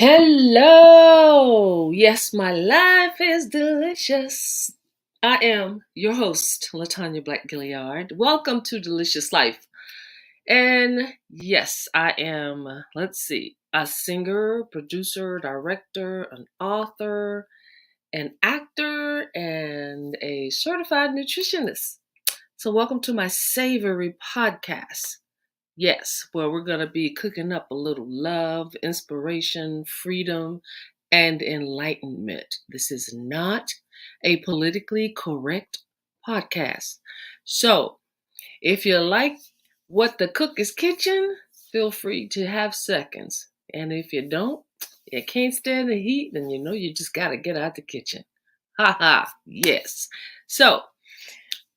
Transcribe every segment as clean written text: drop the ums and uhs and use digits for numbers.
Hello. Yes, my life is delicious. I am your host, Latanya Black Gilliard. Welcome to Delicious Life. And yes, I am, a singer, producer, director, an author, an actor, and a certified nutritionist. So, welcome to my savory podcast. Yes, well, we're going to be cooking up a little love, inspiration, freedom, and enlightenment. This is not a politically correct podcast. So, if you like what the cook is kitchen, feel free to have seconds. And if you don't, you can't stand the heat, then you know you just got to get out the kitchen. Ha ha, yes. So,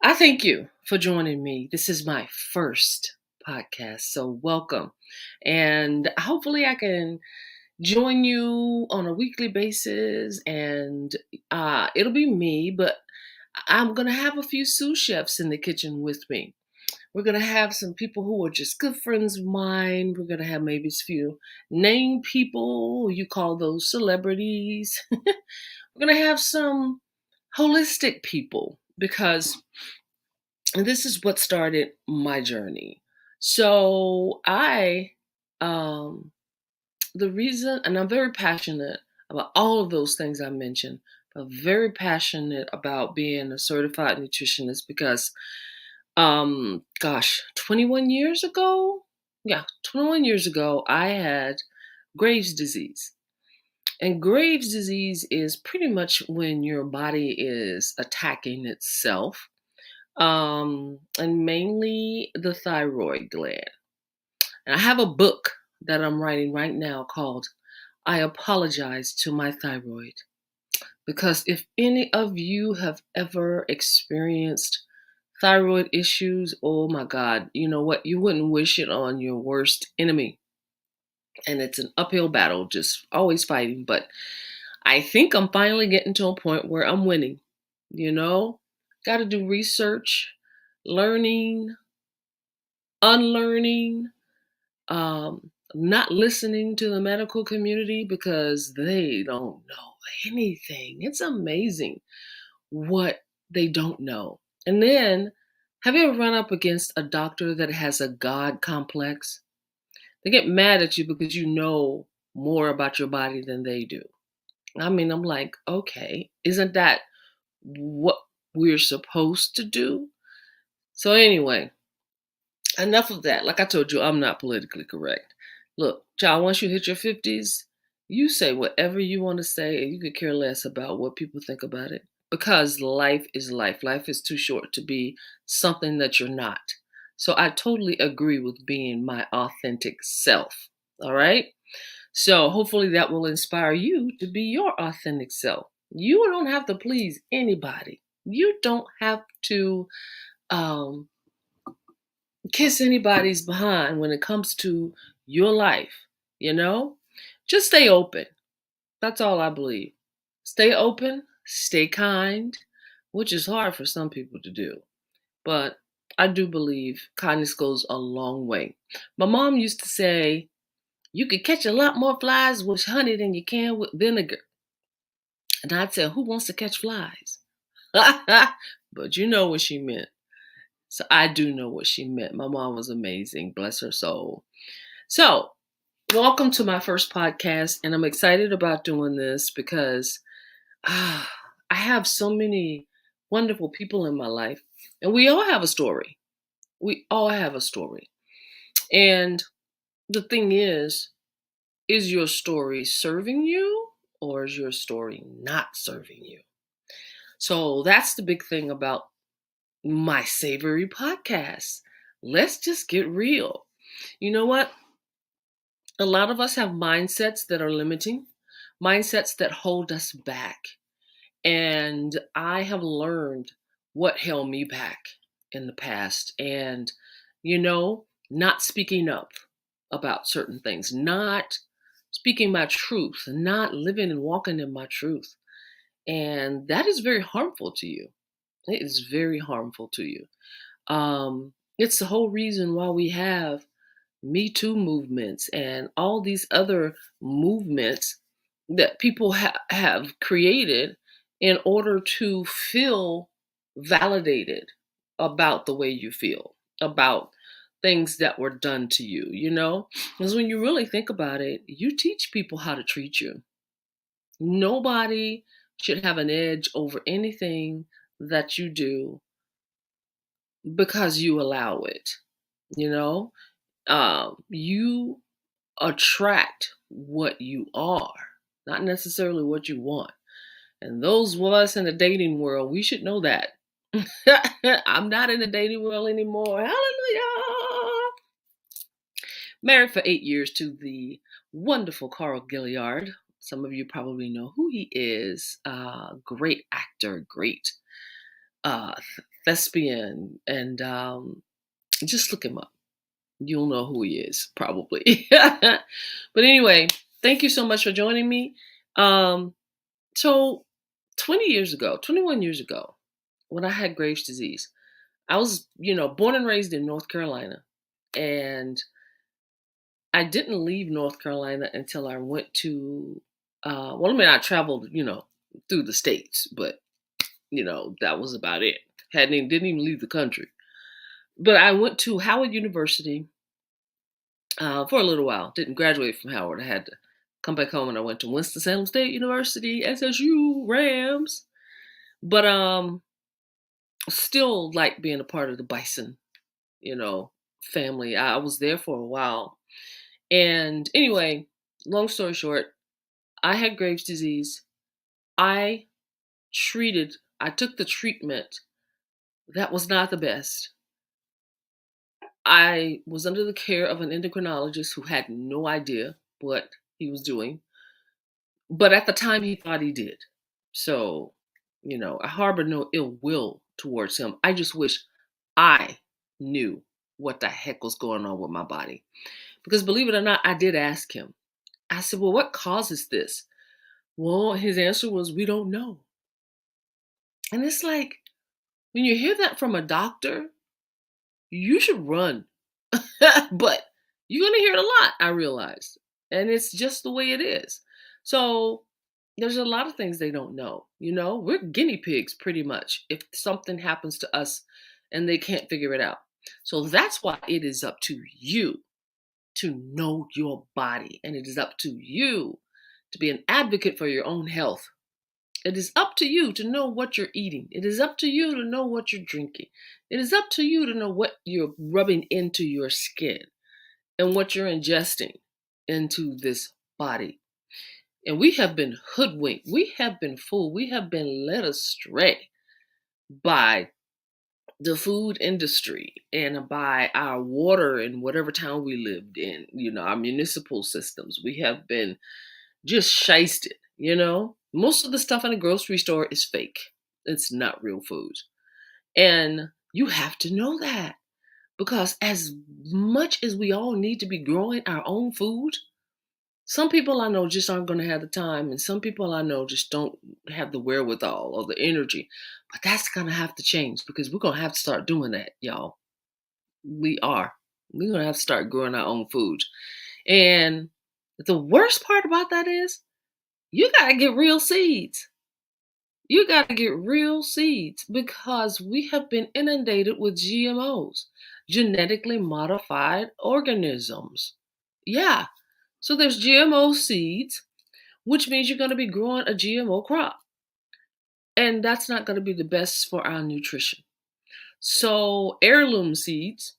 I thank you for joining me. This is my first podcast, so welcome. And hopefully, I can join you on a weekly basis, and it'll be me, but I'm going to have a few sous chefs in the kitchen with me. We're going to have some people who are just good friends of mine. We're going to have maybe a few named people. You call those celebrities. We're going to have some holistic people because this is what started my journey. So um, the reason, and I'm very passionate about all of those things I mentioned. I'm very passionate about being a certified nutritionist because, 21 years ago, 21 years ago, I had Graves' disease. And Graves' disease is pretty much when your body is attacking itself, and mainly the thyroid gland. And I have a book that I'm writing right now called I Apologize to My Thyroid. Because if any of you have ever experienced thyroid issues, oh my God, you know what? You wouldn't wish it on your worst enemy. And it's an uphill battle, just always fighting. But I think I'm finally getting to a point where I'm winning. You know, got to do research, learning, unlearning, not listening to the medical community because they don't know anything. It's amazing what they don't know. And then, have you ever run up against a doctor that has a God complex? They get mad at you because you know more about your body than they do. I mean, I'm like, okay, isn't that what we're supposed to do? So, anyway, enough of that. Like I told you, I'm not politically correct. Look, child, once you hit your 50s, you say whatever you want to say, and you could care less about what people think about it. Because life is life. Life is too short to be something that you're not. So I totally agree with being my authentic self. All right? So hopefully that will inspire you to be your authentic self. You don't have to please anybody. You don't have to um, kiss anybody's behind when it comes to your life, you know? Just stay open. That's all I believe. Stay open, stay kind, which is hard for some people to do. But I do believe kindness goes a long way. My mom used to say, you could catch a lot more flies with honey than you can with vinegar. And I'd say, who wants to catch flies? But you know what she meant. So I do know what she meant. My mom was amazing. Bless her soul. So, welcome to my first podcast. And I'm excited about doing this because I have so many wonderful people in my life. And we all have a story. We all have a story. And the thing is your story serving you or is your story not serving you? So that's the big thing about my savory podcast. Let's just get real. You know what? A lot of us have mindsets that are limiting, mindsets that hold us back. And I have learned what held me back in the past. And, not speaking up about certain things, not speaking my truth, not living and walking in my truth. And that is very harmful to you. It is very harmful to you. It's the whole reason why we have Me Too movements and all these other movements that people have created in order to feel validated about the way you feel, about things that were done to you, you know? Because when you really think about it, you teach people how to treat you. Nobody should have an edge over anything that you do because you allow it, you know? You attract what you are, not necessarily what you want. And those of us in the dating world, we should know that. I'm not in the dating world anymore. Hallelujah. Married for 8 years to the wonderful Carl Gilliard. Some of you probably know who he is. Great actor, great thespian, and just look him up. You'll know who he is, probably. But anyway, thank you so much for joining me. Um, so 20 years ago, 21 years ago, when I had Graves' disease, I was, born and raised in North Carolina. And I didn't leave North Carolina until I went to, I traveled, through the States, but, that was about it. Didn't even leave the country. But I went to Howard University for a little while. Didn't graduate from Howard. I had to come back home, and I went to Winston-Salem State University, SSU Rams. But still like being a part of the Bison, family. I was there for a while. And anyway, long story short, I had Graves' disease. I I took the treatment that was not the best. I was under the care of an endocrinologist who had no idea what he was doing. But at the time, he thought he did. So, I harbor no ill will towards him. I just wish I knew what the heck was going on with my body. Because believe it or not, I did ask him. I said, well, what causes this? Well, his answer was, we don't know. And it's like, when you hear that from a doctor, you should run. But you're going to hear it a lot, I realized. And it's just the way it is. So there's a lot of things they don't know. We're guinea pigs pretty much if something happens to us and they can't figure it out. So that's why it is up to you to know your body. And it is up to you to be an advocate for your own health. It is up to you to know what you're eating. It is up to you to know what you're drinking. It is up to you to know what you're rubbing into your skin and what you're ingesting into this body. And we have been hoodwinked. We have been fooled. We have been led astray by the food industry and by our water in whatever town we lived in, our municipal systems. We have been just shysted, Most of the stuff in a grocery store is fake. It's not real food. And you have to know that because as much as we all need to be growing our own food, some people I know just aren't going to have the time, and some people I know just don't have the wherewithal or the energy. But that's going to have to change because we're going to have to start doing that, y'all. We are. We're going to have to start growing our own food. And the worst part about that is you got to get real seeds. You got to get real seeds because we have been inundated with GMOs, genetically modified organisms. Yeah. So there's GMO seeds, which means you're going to be growing a GMO crop. And that's not going to be the best for our nutrition. So heirloom seeds,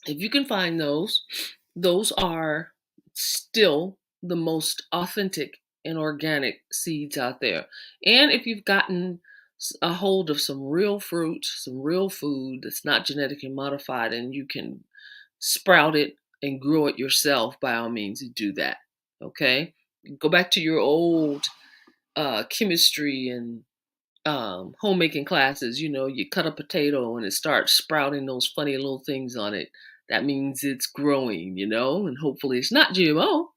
if you can find those are still the most authentic and organic seeds out there. And if you've gotten a hold of some real fruit, some real food that's not genetically modified, and you can sprout it and grow it yourself, by all means, do that. Okay? Go back to your old chemistry and homemaking classes. You cut a potato and it starts sprouting those funny little things on it. That means it's growing, and hopefully it's not GMO.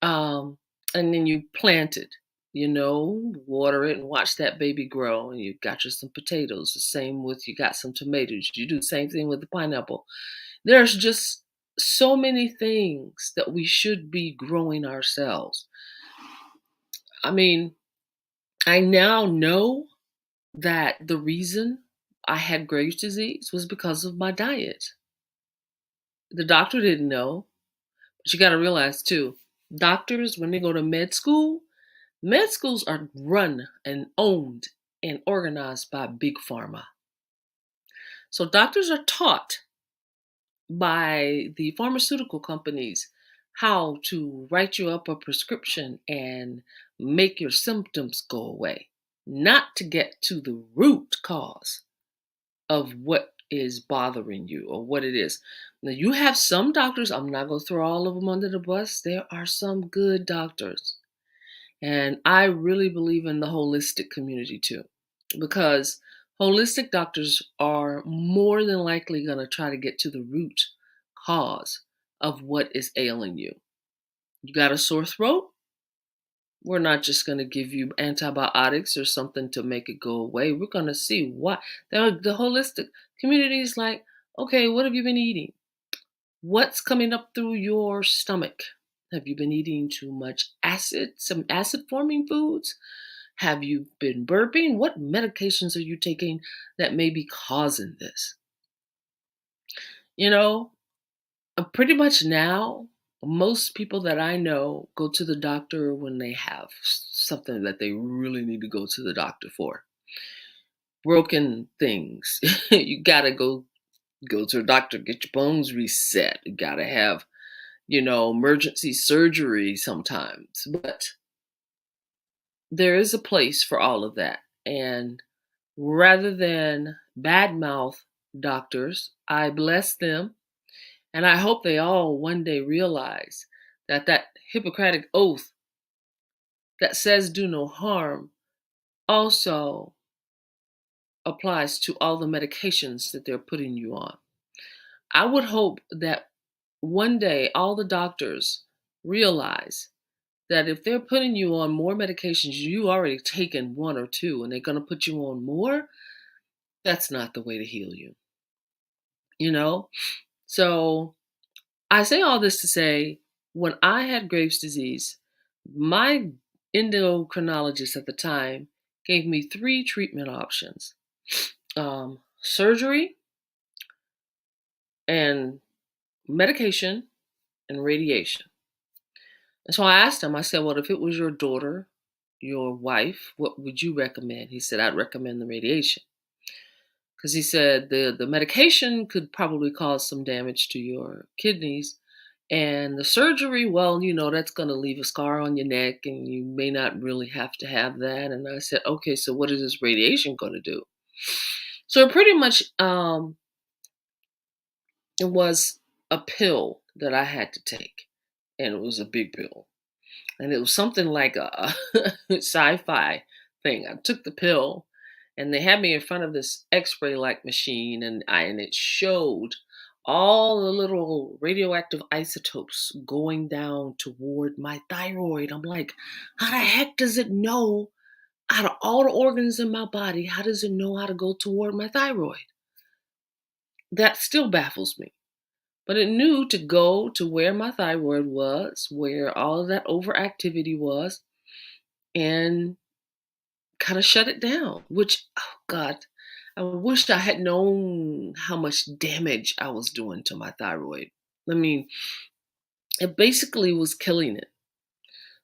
And then you plant it, water it and watch that baby grow. And you've got some potatoes. The same with you got some tomatoes. You do the same thing with the pineapple. There's just so many things that we should be growing ourselves. I mean, I now know that the reason I had Graves' disease was because of my diet. The doctor didn't know, but you got to realize too, doctors, when they go to med schools are run and owned and organized by big pharma. So doctors are taught by the pharmaceutical companies how to write you up a prescription and make your symptoms go away, not to get to the root cause of what is bothering you or what it is. Now, you have some doctors, I'm not going to throw all of them under the bus. There are some good doctors. And I really believe in the holistic community too, because holistic doctors are more than likely going to try to get to the root cause of what is ailing you. You got a sore throat? We're not just going to give you antibiotics or something to make it go away. We're going to see why. The holistic community is like, okay, what have you been eating? What's coming up through your stomach? Have you been eating too much acid, some acid forming foods? Have you been burping? What medications are you taking that may be causing this? You know, pretty much now, most people that I know go to the doctor when they have something that they really need to go to the doctor for. Broken things. You gotta go to a doctor, get your bones reset. You gotta have, emergency surgery sometimes. But there is a place for all of that. And rather than badmouth doctors, I bless them. And I hope they all one day realize that Hippocratic oath that says do no harm also applies to all the medications that they're putting you on. I would hope that one day all the doctors realize that if they're putting you on more medications, you already taken one or two, and they're going to put you on more, that's not the way to heal you. You know? So I say all this to say, when I had Graves' disease, my endocrinologist at the time gave me three treatment options: surgery and medication and radiation. And so I asked him, I said, well, if it was your daughter, your wife, what would you recommend? He said, I'd recommend the radiation. Because he said the medication could probably cause some damage to your kidneys. And the surgery, well, that's going to leave a scar on your neck and you may not really have to have that. And I said, okay, so what is this radiation going to do? So pretty much it was a pill that I had to take. And it was a big pill. And it was something like a sci-fi thing. I took the pill, and they had me in front of this X-ray like machine, and it showed all the little radioactive isotopes going down toward my thyroid. I'm like, how the heck does it know, out of all the organs in my body, how does it know how to go toward my thyroid? That still baffles me. But it knew to go to where my thyroid was, where all of that overactivity was, and kind of shut it down, which, oh God, I wish I had known how much damage I was doing to my thyroid. I mean, it basically was killing it.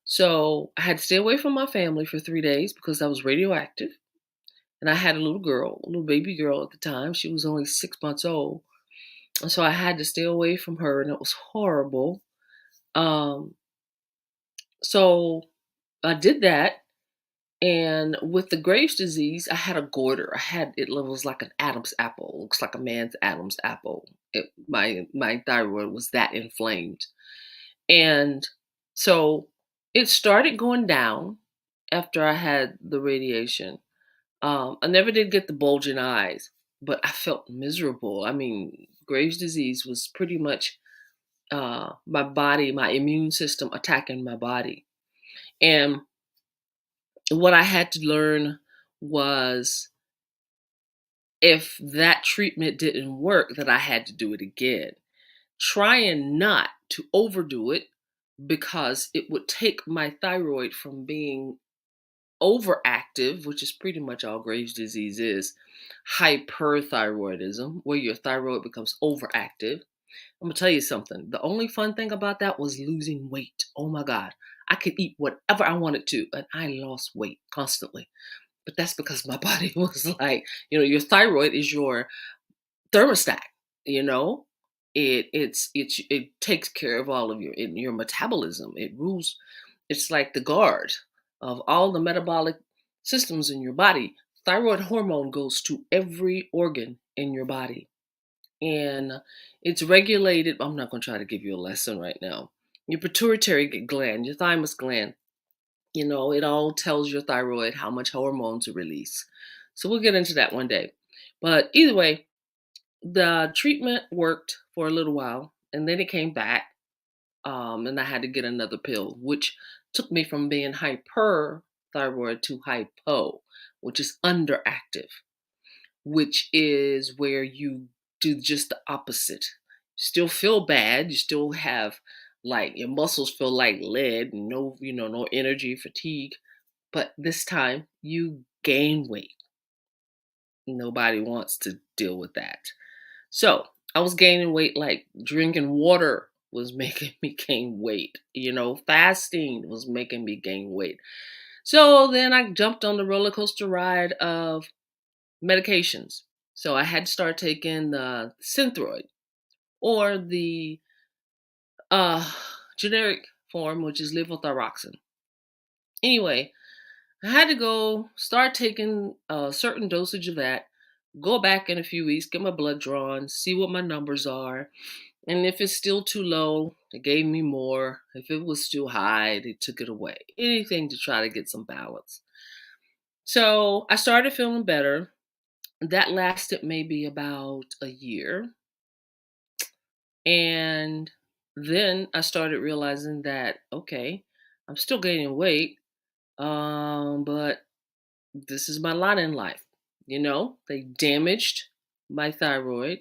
So I had to stay away from my family for 3 days because I was radioactive. And I had a little girl, a little baby girl at the time. She was only 6 months old. And so I had to stay away from her, and it was horrible. Um, so I did that. And with the Graves' disease, I had a goiter. It was like an Adam's apple. It looks like a man's Adam's apple. My thyroid was that inflamed. And so it started going down after I had the radiation. I never did get the bulging eyes, but I felt miserable. I mean, Graves' disease was pretty much my body, my immune system attacking my body. And what I had to learn was, if that treatment didn't work, that I had to do it again. trying not to overdo it because it would take my thyroid from being overactive, which is pretty much all Graves' disease is, hyperthyroidism, where your thyroid becomes overactive. I'm gonna tell you something. The only fun thing about that was losing weight. Oh my God. I could eat whatever I wanted to, and I lost weight constantly. But that's because my body was like, your thyroid is your thermostat, you know? It takes care of all of your metabolism. It rules. It's like the guard of all the metabolic systems in your body. Thyroid hormone goes to every organ in your body, and it's regulated. I'm not going to try to give you a lesson right now. Your pituitary gland, your thymus gland, it all tells your thyroid how much hormone to release. So we'll get into that one day. But either way, the treatment worked for a little while, and then it came back, and I had to get another pill, which took me from being hyperthyroid to hypo, which is underactive, which is where you do just the opposite. You still feel bad. You still have like your muscles feel like lead, and no energy, fatigue. But this time you gain weight. Nobody wants to deal with that. So I was gaining weight, like drinking water was making me gain weight. Fasting was making me gain weight. So then I jumped on the roller coaster ride of medications. So I had to start taking the Synthroid or the uh, generic form, which is levothyroxine. Anyway, I had to go start taking a certain dosage of that, go back in a few weeks, get my blood drawn, see what my numbers are. And if it's still too low, they gave me more. If it was too high, they took it away. Anything to try to get some balance. So I started feeling better. That lasted maybe about a year. And then I started realizing that, okay, I'm still gaining weight, but this is my lot in life. They damaged my thyroid.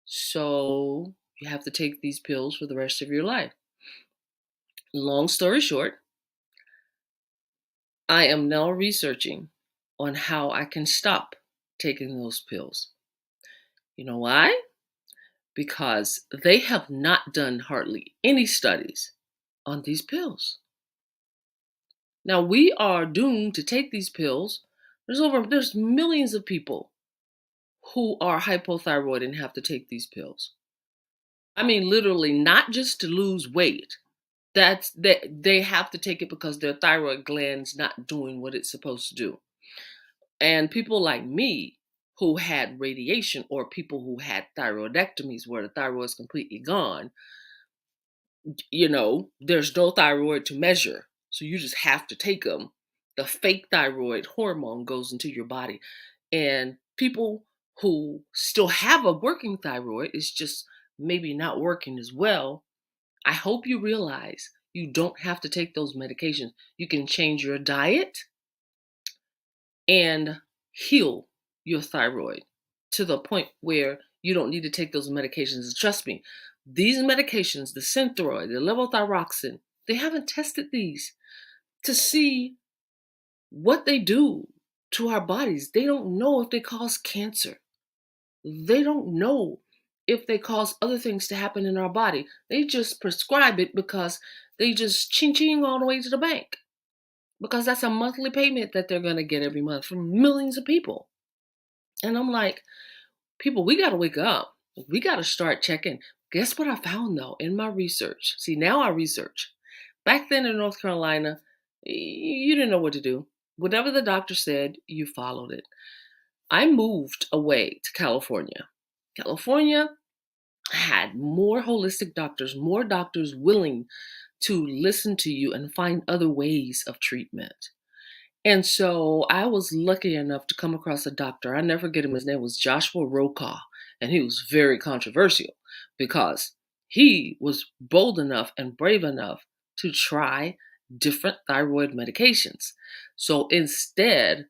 So you have to take these pills for the rest of your life. Long story short, I am now researching on how I can stop taking those pills. You know why? Because they have not done hardly any studies on these pills. Now we are doomed to take these pills. There's millions of people who are hypothyroid and have to take these pills. I mean, literally, not just to lose weight. That's that they have to take it because their thyroid gland's not doing what it's supposed to do. And people like me who had radiation or people who had thyroidectomies where the thyroid's completely gone, there's no thyroid to measure. So you just have to take them. The fake thyroid hormone goes into your body. And people who still have a working thyroid, is just maybe not working as well. I hope you realize you don't have to take those medications. You can change your diet and heal your thyroid to the point where you don't need to take those medications. Trust me, these medications, the Synthroid, the levothyroxine, they haven't tested these to see what they do to our bodies. They don't know if they cause cancer. They don't know if they cause other things to happen in our body. They just prescribe it because they just ching ching all the way to the bank. Because that's a monthly payment that they're going to get every month from millions of people. And I'm like, people, we got to wake up. We got to start checking. Guess what I found though in my research? See, now I research. Back then in North Carolina, you didn't know what to do. Whatever the doctor said, you followed it. I moved away to California. California had more holistic doctors, more doctors willing to listen to you and find other ways of treatment. And so I was lucky enough to come across a doctor. I never forget him. His name was Joshua Rokaw, and he was very controversial because he was bold enough and brave enough to try different thyroid medications. So instead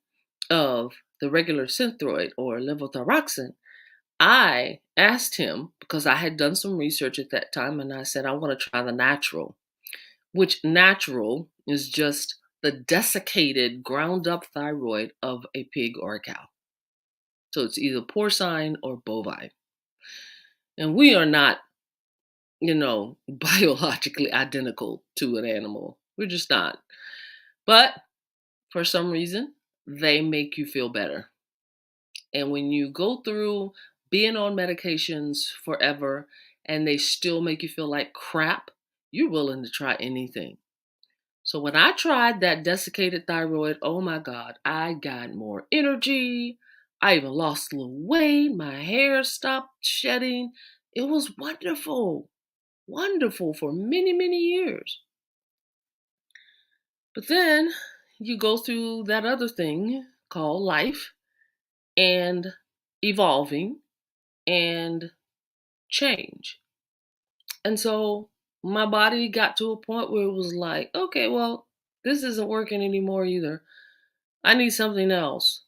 of the regular Synthroid or levothyroxine, I asked him because I had done some research at that time and I said, I want to try the natural, which natural is just the desiccated, ground up thyroid of a pig or a cow. So it's either porcine or bovine. And we are not, biologically identical to an animal. We're just not. But for some reason, they make you feel better. And when you go through being on medications forever and they still make you feel like crap, you're willing to try anything. So when I tried that desiccated thyroid, oh my God, I got more energy. I even lost a little weight. My hair stopped shedding. It was wonderful, wonderful for many, many years. But then you go through that other thing called life and evolving and change. And so my body got to a point where it was like, okay, well, this isn't working anymore either. I need something else.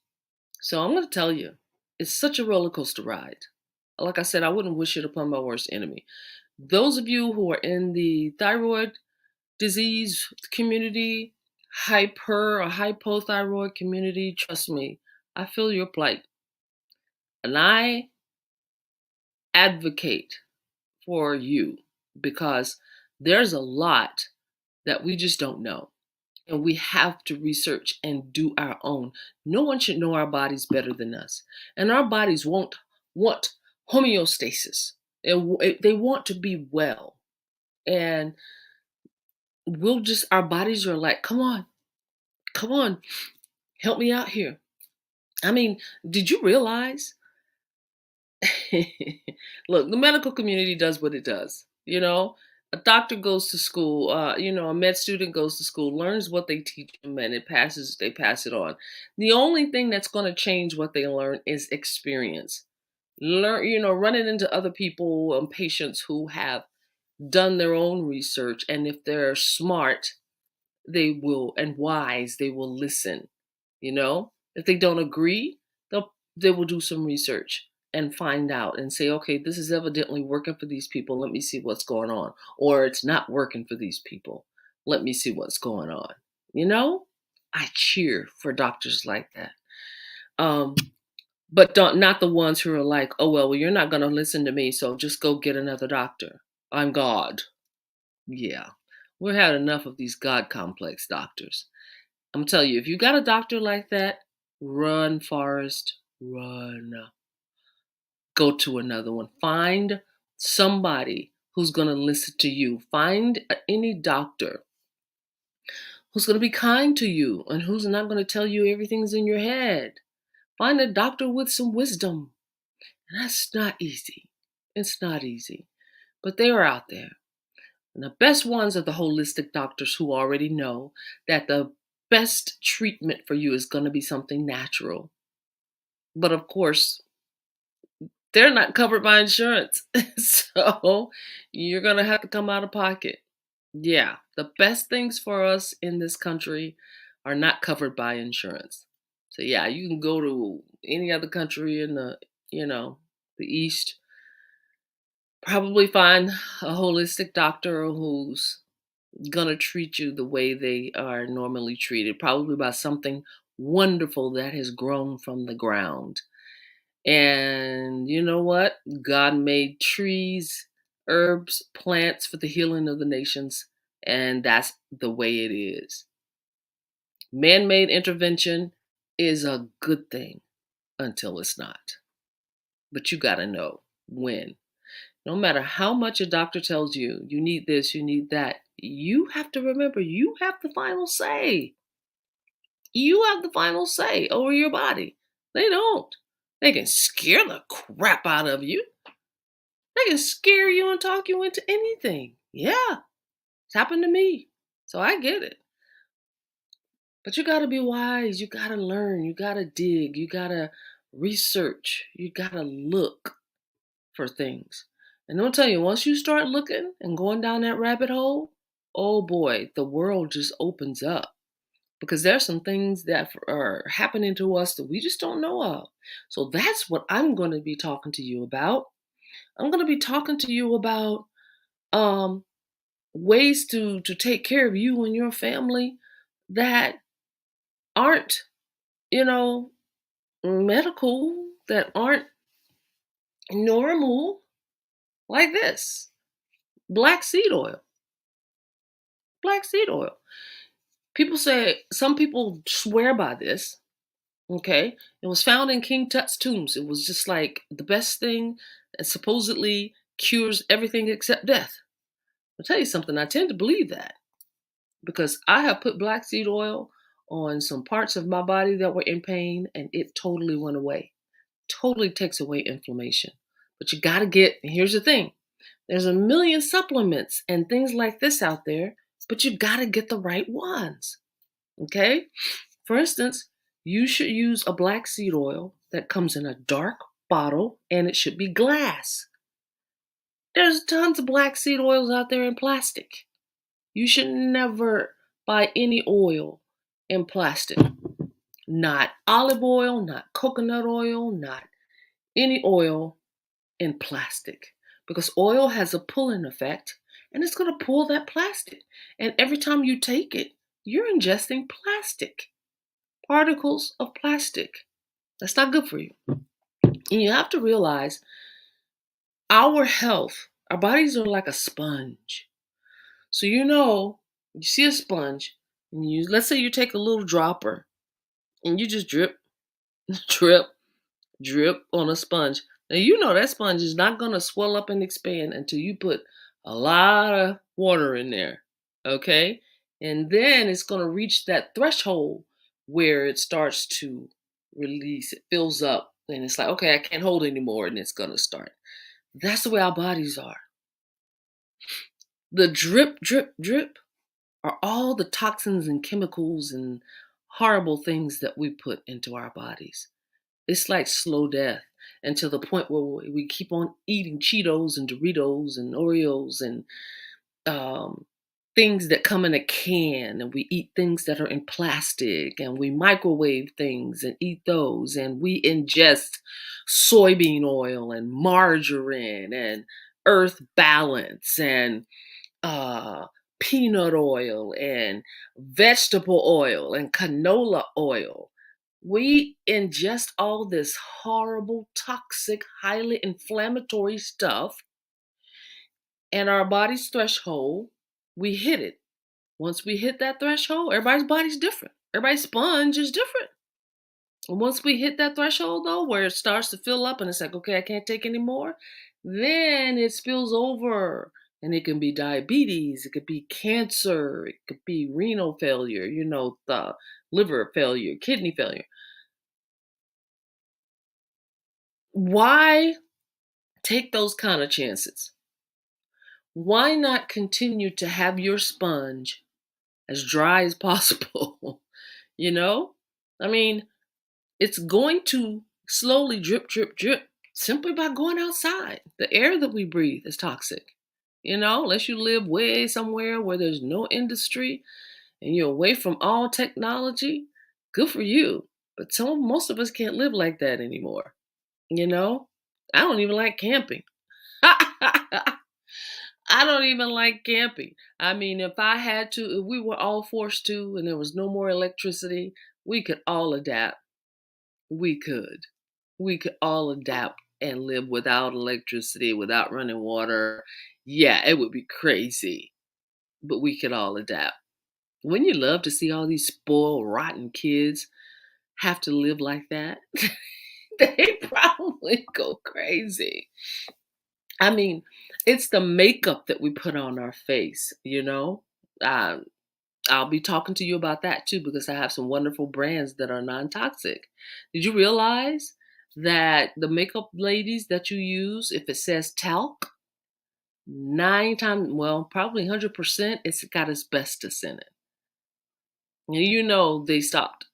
So I'm going to tell you, it's such a roller coaster ride. Like I said, I wouldn't wish it upon my worst enemy. Those of you who are in the thyroid disease community, hyper or hypothyroid community, trust me, I feel your plight. And I advocate for you because there's a lot that we just don't know. And we have to research and do our own. No one should know our bodies better than us. And our bodies won't want homeostasis. They want to be well. And our bodies are like, come on, help me out here. I mean, did you realize Look, the medical community does what it does. A doctor goes to school. A med student goes to school, learns what they teach them, and they pass it on. The only thing that's going to change what they learn is experience. Running into other people and patients who have done their own research, and if they're smart, they will and wise, they will listen. If they don't agree, they will do some research and find out and say, okay, this is evidently working for these people. Let me see what's going on. Or it's not working for these people. Let me see what's going on. You know, I cheer for doctors like that. Um, but not the ones who are like, oh, well, you're not going to listen to me. So just go get another doctor. I'm God. Yeah. We've had enough of these God complex doctors. I'm telling you, if you got a doctor like that, run, Forrest, run. Go to another one. Find somebody who's going to listen to you. Find any doctor who's going to be kind to you and who's not going to tell you everything's in your head. Find a doctor with some wisdom. And that's not easy. It's not easy. But they are out there. And the best ones are the holistic doctors who already know that the best treatment for you is going to be something natural. But of course, they're not covered by insurance. So you're going to have to come out of pocket. Yeah, the best things for us in this country are not covered by insurance. So yeah, you can go to any other country in the East, probably find a holistic doctor who's gonna treat you the way they are normally treated, probably by something wonderful that has grown from the ground. And you know what? God made trees, herbs, plants for the healing of the nations, and that's the way it is. Man made intervention is a good thing until it's not. But you got to know when. No matter how much a doctor tells you, you need this, you need that, you have to remember you have the final say. You have the final say over your body. They don't. They can scare the crap out of you. They can scare you and talk you into anything. Yeah, it's happened to me. So I get it. But you got to be wise. You got to learn. You got to dig. You got to research. You got to look for things. And I'll tell you, once you start looking and going down that rabbit hole, oh boy, the world just opens up. because there's some things that are happening to us that we just don't know of. So that's what I'm going to be talking to you about. I'm going to be talking to you about um, ways to take care of you and your family that aren't, you know, medical, that aren't normal, like this black seed oil. Black seed oil. People say, some people swear by this. Okay. It was found in King Tut's tombs. It was just like the best thing that supposedly cures everything except death. I'll tell you something, I tend to believe that because I have put black seed oil on some parts of my body that were in pain and it totally went away. Totally takes away inflammation. But you got to get, and here's the thing, there's a million supplements and things like this out there, but you got to get the right ones. Okay? For instance, you should use a black seed oil that comes in a dark bottle and it should be glass. There's tons of black seed oils out there in plastic. You should never buy any oil in plastic. Not olive oil, not coconut oil, not any oil in plastic. Because oil has a pulling effect and it's going to pull that plastic. And every time you take it, you're ingesting plastic, particles of plastic. That's not good for you. And you have to realize our health, our bodies are like a sponge. So you see a sponge, and let's say you take a little dropper and you just drip, drip, drip on a sponge. Now you know that sponge is not gonna swell up and expand until you put a lot of water in there. Okay? And then it's gonna reach that threshold where it starts to release, it fills up, and it's like, okay, I can't hold anymore, and it's gonna start. That's the way our bodies are. The drip, drip, drip are all the toxins and chemicals and horrible things that we put into our bodies. It's like slow death, and to the point where we keep on eating Cheetos and Doritos and Oreos and um, things that come in a can, and we eat things that are in plastic, and we microwave things and eat those, and we ingest soybean oil and margarine and earth balance and uh, peanut oil and vegetable oil and canola oil. We ingest all this horrible, toxic, highly inflammatory stuff, and our body's threshold, we hit it. Once we hit that threshold, everybody's body's different. Everybody's sponge is different. And once we hit that threshold, though, where it starts to fill up and it's like, okay, I can't take anymore, then it spills over. And it can be diabetes, it could be cancer, it could be renal failure, the liver failure, kidney failure. Why take those kind of chances? Why not continue to have your sponge as dry as possible? you know? I mean, it's going to slowly drip, drip, drip simply by going outside. The air that we breathe is toxic. Unless you live way somewhere where there's no industry and you're away from all technology, good for you. But most of us can't live like that anymore. You know? I don't even like camping. I don't even like camping. I mean, if we were all forced to and there was no more electricity, we could all adapt. We could. We could all adapt and live without electricity, without running water. Yeah, it would be crazy, but we could all adapt. Wouldn't you love to see all these spoiled, rotten kids have to live like that? They probably go crazy. I mean, it's the makeup that we put on our face. Um, I'll be talking to you about that too because I have some wonderful brands that are non toxic. Did you realize that the makeup ladies that you use, if it says talc, nine times, well, probably 100%, it's got asbestos in it. And they stopped,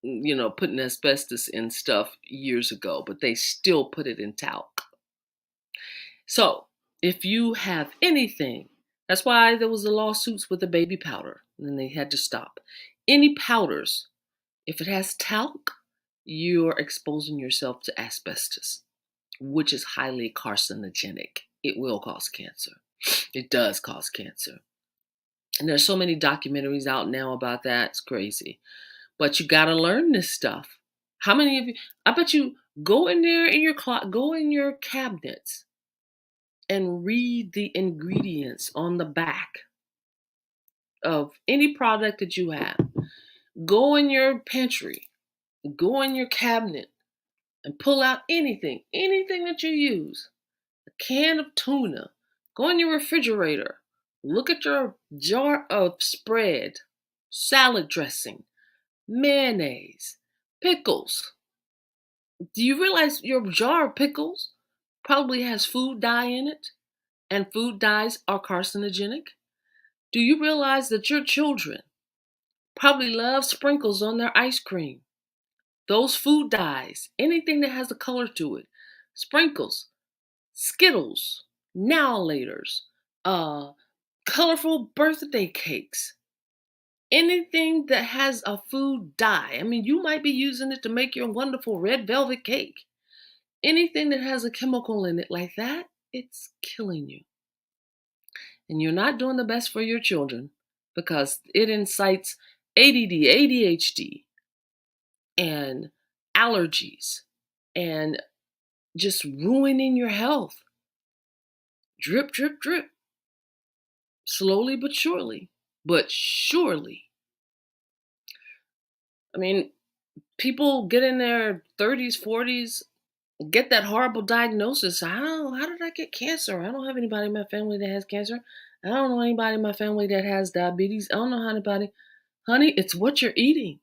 putting asbestos in stuff years ago, but they still put it in talc. So, if you have anything, that's why there was the lawsuits with the baby powder, and then they had to stop. Any powders, if it has talc, you're exposing yourself to asbestos, which is highly carcinogenic. It will cause cancer. It does cause cancer. And there's so many documentaries out now about that. It's crazy. But you got to learn this stuff. How many of you, I bet you go in there in your go in your cabinets and read the ingredients on the back of any product that you have. Go in your pantry, go in your cabinet and pull out anything that you use. A can of tuna. Go in your refrigerator. Look at your jar of spread, salad dressing, mayonnaise, pickles. Do you realize your jar of pickles probably has food dye in it? And food dyes are carcinogenic? Do you realize that your children probably love sprinkles on their ice cream? Those food dyes, anything that has a color to it, sprinkles, Skittles, now laters, colorful birthday cakes, anything that has a food dye. I mean, you might be using it to make your wonderful red velvet cake. Anything that has a chemical in it like that, it's killing you. And you're not doing the best for your children because it incites ADD, ADHD, and allergies, and just ruining your health. Drip, drip, drip. Slowly but surely. But surely. I mean, people get in their 30s, 40s, get that horrible diagnosis. How did I get cancer? I don't have anybody in my family that has cancer. I don't know anybody in my family that has diabetes. I don't know anybody. Honey, it's what you're eating.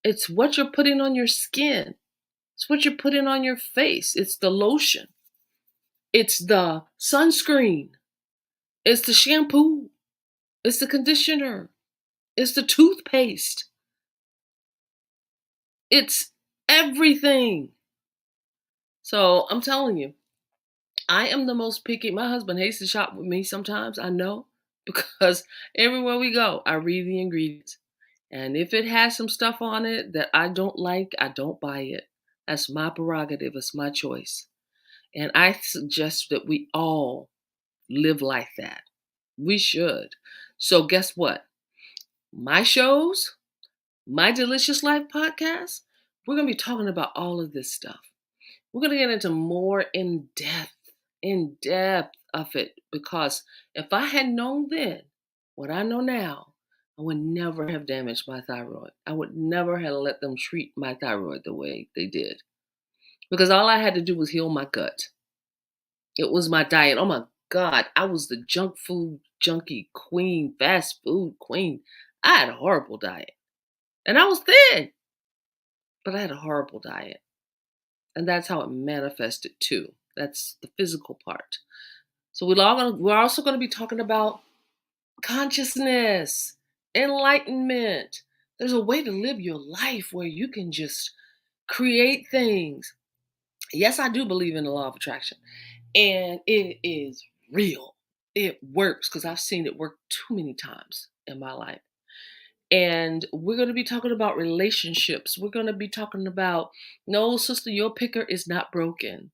It's what you're putting on your skin. It's what you're putting on your face. It's the lotion. It's the sunscreen. It's the shampoo. It's the conditioner. It's the toothpaste. It's everything. So I'm telling you, I am the most picky. My husband hates to shop with me sometimes, I know, because everywhere we go, I read the ingredients. And if it has some stuff on it that I don't like, I don't buy it. That's my prerogative. It's my choice. And I suggest that we all live like that. We should. So guess what? My shows, my Delicious Life podcast, we're going to be talking about all of this stuff. We're going to get into more in depth of it, because if I had known then what I know now, I would never have damaged my thyroid. I would never have let them treat my thyroid the way they did, because all I had to do was heal my gut. It was my diet. Oh my God, I was the junk food junkie queen, fast food queen. I had a horrible diet. And I was thin, but I had a horrible diet. And that's how it manifested too. That's the physical part. So we're also going to be talking about consciousness, enlightenment. There's a way to live your life where you can just create things. Yes, I do believe in the law of attraction. And it is real. It works because I've seen it work too many times in my life. And we're going to be talking about relationships. We're going to be talking about, no, sister, your picker is not broken.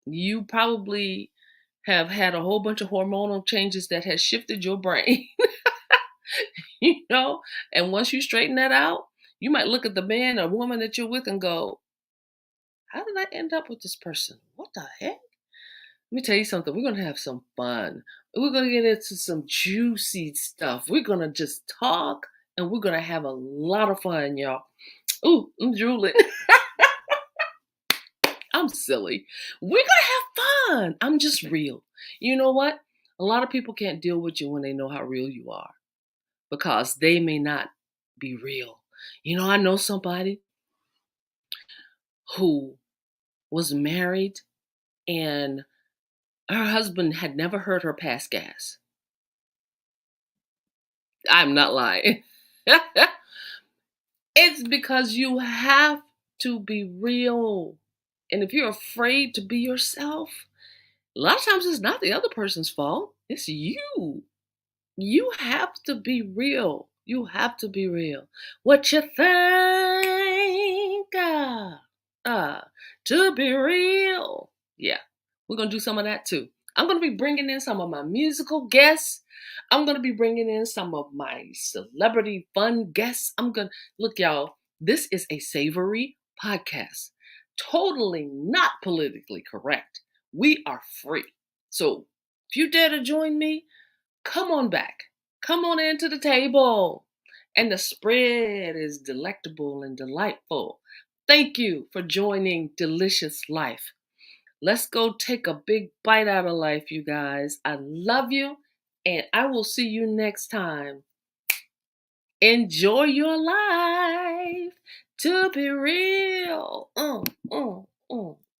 You probably have had a whole bunch of hormonal changes that has shifted your brain, you know? And once you straighten that out, you might look at the man or woman that you're with and go, how did I end up with this person? What the heck? Let me tell you something. We're going to have some fun. We're going to get into some juicy stuff. We're going to just talk and we're going to have a lot of fun, y'all. Ooh, I'm drooling. I'm silly. We're going to have fun. I'm just real. You know what? A lot of people can't deal with you when they know how real you are, because they may not be real. You know, I know somebody who was married and her husband had never heard her pass gas. I'm not lying. It's because you have to be real. And if you're afraid to be yourself, a lot of times it's not the other person's fault. It's you. You have to be real. You have to be real. What you think? To be real. Yeah, we're going to do some of that too. I'm going to be bringing in some of my musical guests. I'm going to be bringing in some of my celebrity fun guests. I'm going to look, y'all. This is a savory podcast, totally not politically correct. We are free. So if you dare to join me, come on back. Come on into the table. And the spread is delectable and delightful. Thank you for joining Delicious Life. Let's go take a big bite out of life, you guys. I love you, and I will see you next time. Enjoy your life to be real.